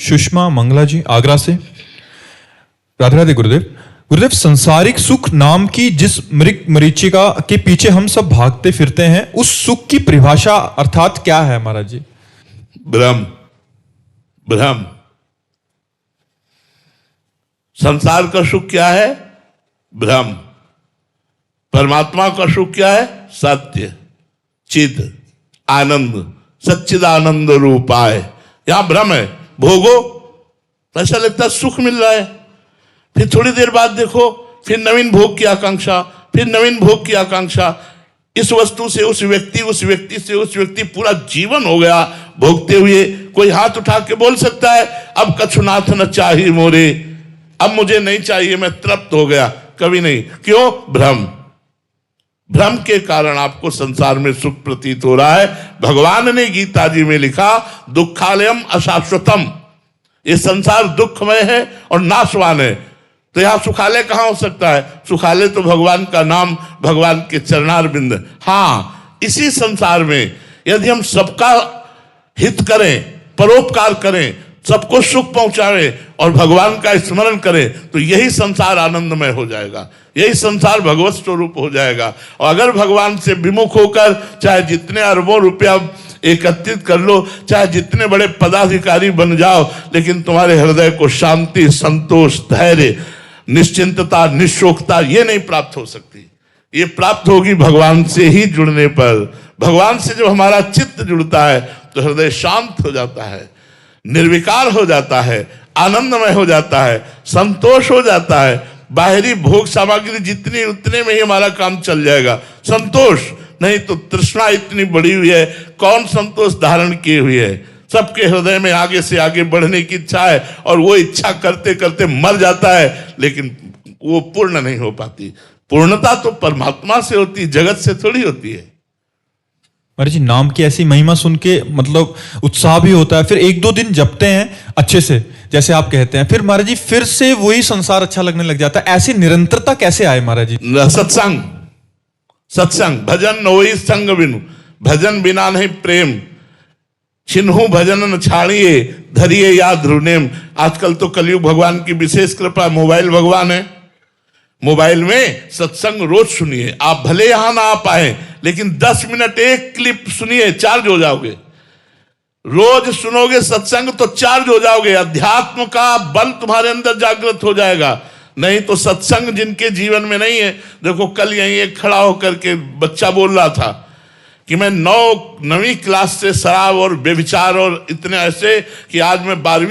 सुषमा मंगला जी आगरा से। राधे राधे गुरुदेव। गुरुदेव, संसारिक सुख नाम की जिस मरीचिका के पीछे हम सब भागते फिरते हैं, उस सुख की परिभाषा अर्थात क्या है महाराज जी? ब्रह्म। ब्रह्म। संसार का सुख क्या है? ब्रह्म। परमात्मा का सुख क्या है? सत्य, चिद, आनंद, सच्चिदानंद रूपाय। यहां ब्रह्म है। भोगो तो ऐसा लगता है सुख मिल रहा है, फिर थोड़ी देर बाद देखो फिर नवीन भोग की आकांक्षा, फिर नवीन भोग की आकांक्षा। इस वस्तु से उस व्यक्ति, उस व्यक्ति से उस व्यक्ति, पूरा जीवन हो गया भोगते हुए। कोई हाथ उठा के बोल सकता है अब कछुनाथ न चाहिए मोरे, अब मुझे नहीं चाहिए, मैं तृप्त हो गया? कभी नहीं। क्यों? भ्रम। भ्रम के कारण आपको संसार में सुख प्रतीत हो रहा है। भगवान ने गीता जी में लिखा दुखालयम अशाश्वतम, ये संसार दुखमय है और नाशवान है। तो यहां सुखालय कहां हो सकता है? सुखालय तो भगवान का नाम, भगवान के चरणार बिंद। हाँ, इसी संसार में यदि हम सबका हित करें, परोपकार करें, सबको सुख पहुंचावे और भगवान का स्मरण करें, तो यही संसार आनंदमय हो जाएगा, यही संसार भगवत स्वरूप हो जाएगा। और अगर भगवान से विमुख होकर चाहे जितने अरबों रुपया एकत्रित कर लो, चाहे जितने बड़े पदाधिकारी बन जाओ, लेकिन तुम्हारे हृदय को शांति, संतोष, धैर्य, निश्चिंतता, निशोकता ये नहीं प्राप्त हो सकती। ये प्राप्त होगी भगवान से ही जुड़ने पर। भगवान से जब हमारा चित्त जुड़ता है तो हृदय शांत हो जाता है, निर्विकार हो जाता है, आनंदमय हो जाता है, संतोष हो जाता है। बाहरी भोग सामग्री जितनी, उतने में ही हमारा काम चल जाएगा। संतोष नहीं तो तृष्णा इतनी बड़ी हुई है, कौन संतोष धारण किए हुए है? सबके हृदय में आगे से आगे बढ़ने की इच्छा है और वो इच्छा करते करते मर जाता है, लेकिन वो पूर्ण नहीं हो पाती। पूर्णता तो परमात्मा से होती, जगत से थोड़ी होती है। महाराज जी, नाम की ऐसी महिमा सुन के मतलब उत्साह भी होता है, फिर एक दो दिन जपते हैं अच्छे से जैसे आप कहते हैं, फिर महाराज जी फिर से वही संसार अच्छा लगने लग जाता है। ऐसी निरंतरता कैसे आए महाराज जी? सत्संग, सत्संग, भजन वही संग बिनु, भजन बिना नहीं प्रेम, छिन्हू भजन न छाड़िए, धरिए याद ध्रुनेम। आजकल तो कलयुग भगवान की विशेष कृपा, मोबाइल भगवान है। मोबाइल में सत्संग रोज सुनिए। आप भले यहां ना आ पाए, लेकिन 10 मिनट एक क्लिप सुनिए, चार्ज हो जाओगे। रोज सुनोगे सत्संग तो चार्ज हो जाओगे, अध्यात्म का बल तुम्हारे अंदर जागृत हो जाएगा। नहीं तो सत्संग जिनके जीवन में नहीं है, देखो कल यहीं एक खड़ा होकर के बच्चा बोल रहा था कि मैं 9वीं क्लास से शराब और व्यभिचार और इतने ऐसे कि आज मैं 12वीं